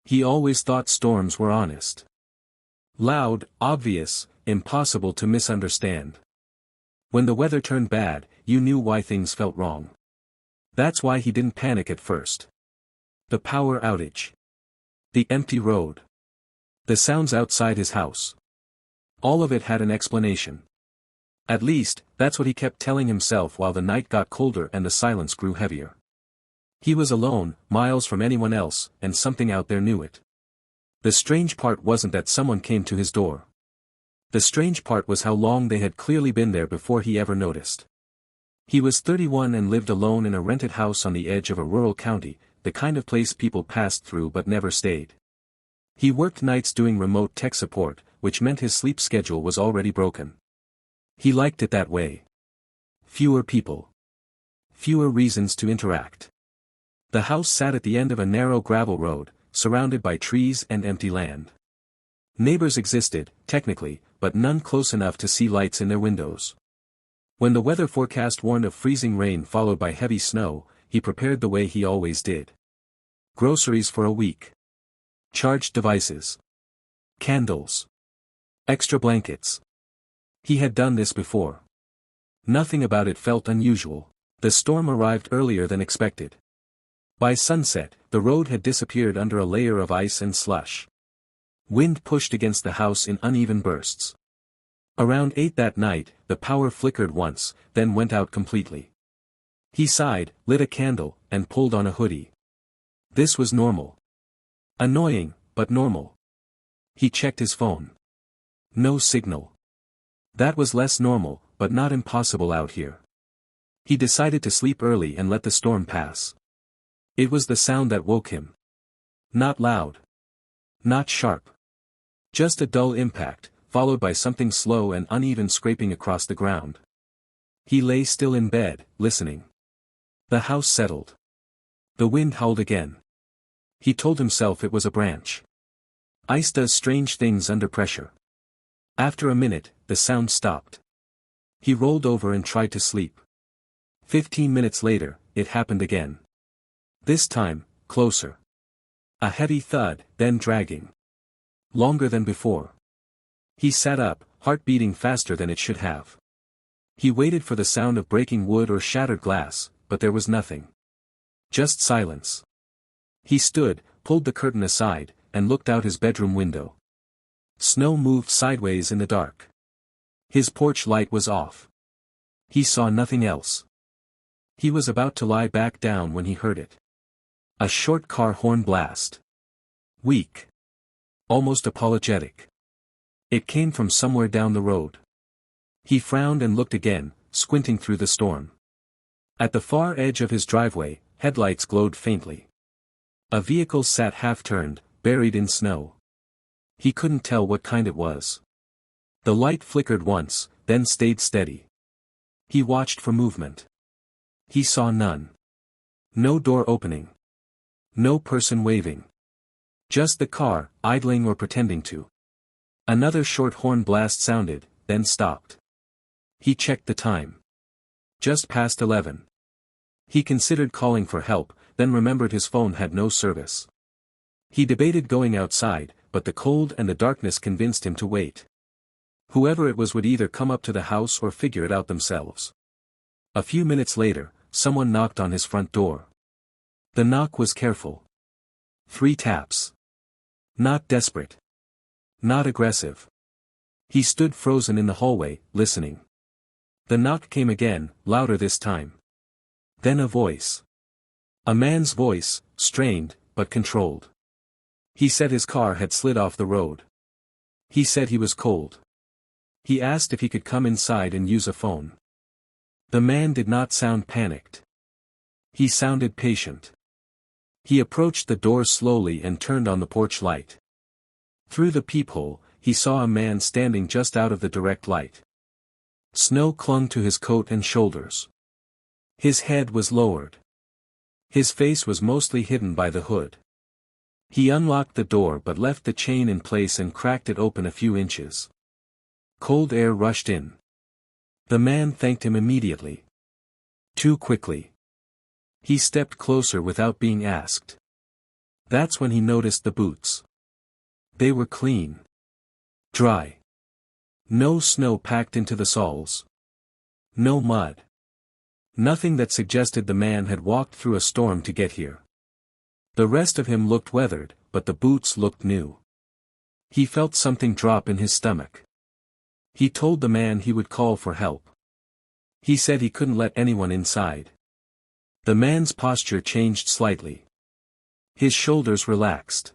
He always thought storms were honest. Loud, obvious, impossible to misunderstand. When the weather turned bad, you knew why things felt wrong. That's why he didn't panic at first. The power outage. The empty road. The sounds outside his house. All of it had an explanation. At least, that's what he kept telling himself while the night got colder and the silence grew heavier. He was alone, miles from anyone else, and something out there knew it. The strange part wasn't that someone came to his door. The strange part was how long they had clearly been there before he ever noticed. He was 31 and lived alone in a rented house on the edge of a rural county, the kind of place people passed through but never stayed. He worked nights doing remote tech support, which meant his sleep schedule was already broken. He liked it that way. Fewer people. Fewer reasons to interact. The house sat at the end of a narrow gravel road, surrounded by trees and empty land. Neighbors existed, technically, but none close enough to see lights in their windows. When the weather forecast warned of freezing rain followed by heavy snow, he prepared the way he always did. Groceries for a week. Charged devices. Candles. Extra blankets. He had done this before. Nothing about it felt unusual. The storm arrived earlier than expected. By sunset, the road had disappeared under a layer of ice and slush. Wind pushed against the house in uneven bursts. Around 8 that night, the power flickered once, then went out completely. He sighed, lit a candle, and pulled on a hoodie. This was normal. Annoying, but normal. He checked his phone. No signal. That was less normal, but not impossible out here. He decided to sleep early and let the storm pass. It was the sound that woke him. Not loud. Not sharp. Just a dull impact, followed by something slow and uneven scraping across the ground. He lay still in bed, listening. The house settled. The wind howled again. He told himself it was a branch. Ice does strange things under pressure. After a minute, the sound stopped. He rolled over and tried to sleep. 15 minutes later, it happened again. This time, closer. A heavy thud, then dragging. Longer than before. He sat up, heart beating faster than it should have. He waited for the sound of breaking wood or shattered glass, but there was nothing. Just silence. He stood, pulled the curtain aside, and looked out his bedroom window. Snow moved sideways in the dark. His porch light was off. He saw nothing else. He was about to lie back down when he heard it. A short car horn blast. Weak. Almost apologetic. It came from somewhere down the road. He frowned and looked again, squinting through the storm. At the far edge of his driveway, headlights glowed faintly. A vehicle sat half-turned, buried in snow. He couldn't tell what kind it was. The light flickered once, then stayed steady. He watched for movement. He saw none. No door opening. No person waving. Just the car, idling or pretending to. Another short horn blast sounded, then stopped. He checked the time. Just past 11. He considered calling for help, then remembered his phone had no service. He debated going outside, but the cold and the darkness convinced him to wait. Whoever it was would either come up to the house or figure it out themselves. A few minutes later, someone knocked on his front door. The knock was careful. 3 taps. Not desperate. Not aggressive. He stood frozen in the hallway, listening. The knock came again, louder this time. Then a voice. A man's voice, strained, but controlled. He said his car had slid off the road. He said he was cold. He asked if he could come inside and use a phone. The man did not sound panicked. He sounded patient. He approached the door slowly and turned on the porch light. Through the peephole, he saw a man standing just out of the direct light. Snow clung to his coat and shoulders. His head was lowered. His face was mostly hidden by the hood. He unlocked the door but left the chain in place and cracked it open a few inches. Cold air rushed in. The man thanked him immediately. Too quickly. He stepped closer without being asked. That's when he noticed the boots. They were clean. Dry. No snow packed into the soles. No mud. Nothing that suggested the man had walked through a storm to get here. The rest of him looked weathered, but the boots looked new. He felt something drop in his stomach. He told the man he would call for help. He said he couldn't let anyone inside. The man's posture changed slightly. His shoulders relaxed.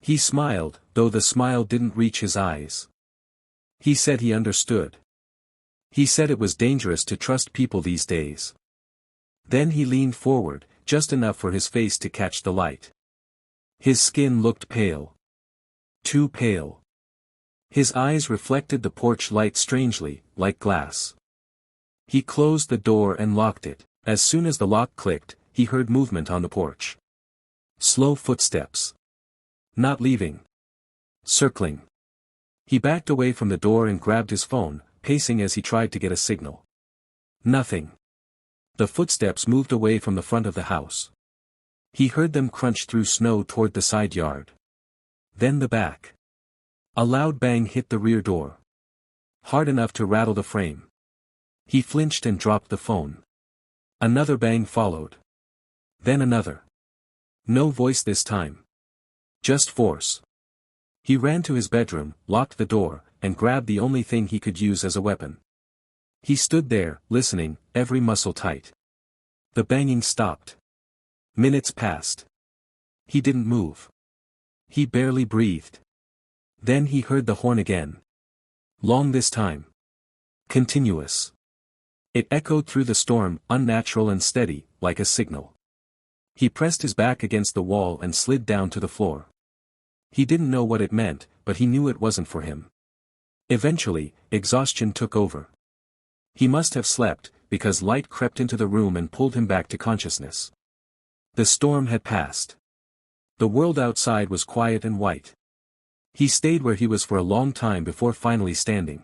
He smiled, though the smile didn't reach his eyes. He said he understood. He said it was dangerous to trust people these days. Then he leaned forward, just enough for his face to catch the light. His skin looked pale. Too pale. His eyes reflected the porch light strangely, like glass. He closed the door and locked it. As soon as the lock clicked, he heard movement on the porch. Slow footsteps. Not leaving. Circling. He backed away from the door and grabbed his phone, pacing as he tried to get a signal. Nothing. The footsteps moved away from the front of the house. He heard them crunch through snow toward the side yard. Then the back. A loud bang hit the rear door. Hard enough to rattle the frame. He flinched and dropped the phone. Another bang followed. Then another. No voice this time. Just force. He ran to his bedroom, locked the door, and grabbed the only thing he could use as a weapon. He stood there, listening, every muscle tight. The banging stopped. Minutes passed. He didn't move. He barely breathed. Then he heard the horn again. Long this time. Continuous. It echoed through the storm, unnatural and steady, like a signal. He pressed his back against the wall and slid down to the floor. He didn't know what it meant, but he knew it wasn't for him. Eventually, exhaustion took over. He must have slept, because light crept into the room and pulled him back to consciousness. The storm had passed. The world outside was quiet and white. He stayed where he was for a long time before finally standing.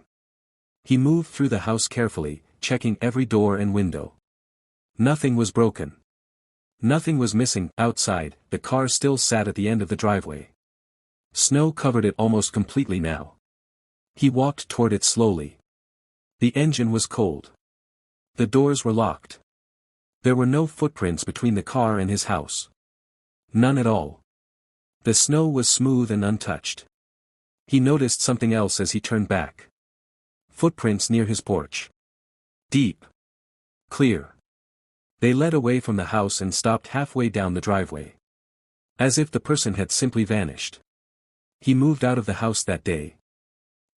He moved through the house carefully, checking every door and window. Nothing was broken. Nothing was missing. Outside, the car still sat at the end of the driveway. Snow covered it almost completely now. He walked toward it slowly. The engine was cold. The doors were locked. There were no footprints between the car and his house. None at all. The snow was smooth and untouched. He noticed something else as he turned back. Footprints near his porch. Deep. Clear. They led away from the house and stopped halfway down the driveway. As if the person had simply vanished. He moved out of the house that day.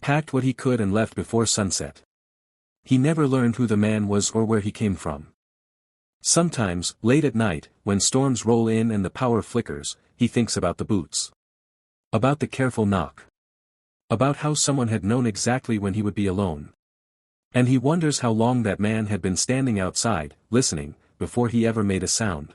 Packed what he could and left before sunset. He never learned who the man was or where he came from. Sometimes, late at night, when storms roll in and the power flickers, he thinks about the boots. About the careful knock. About how someone had known exactly when he would be alone. And he wonders how long that man had been standing outside, listening, before he ever made a sound.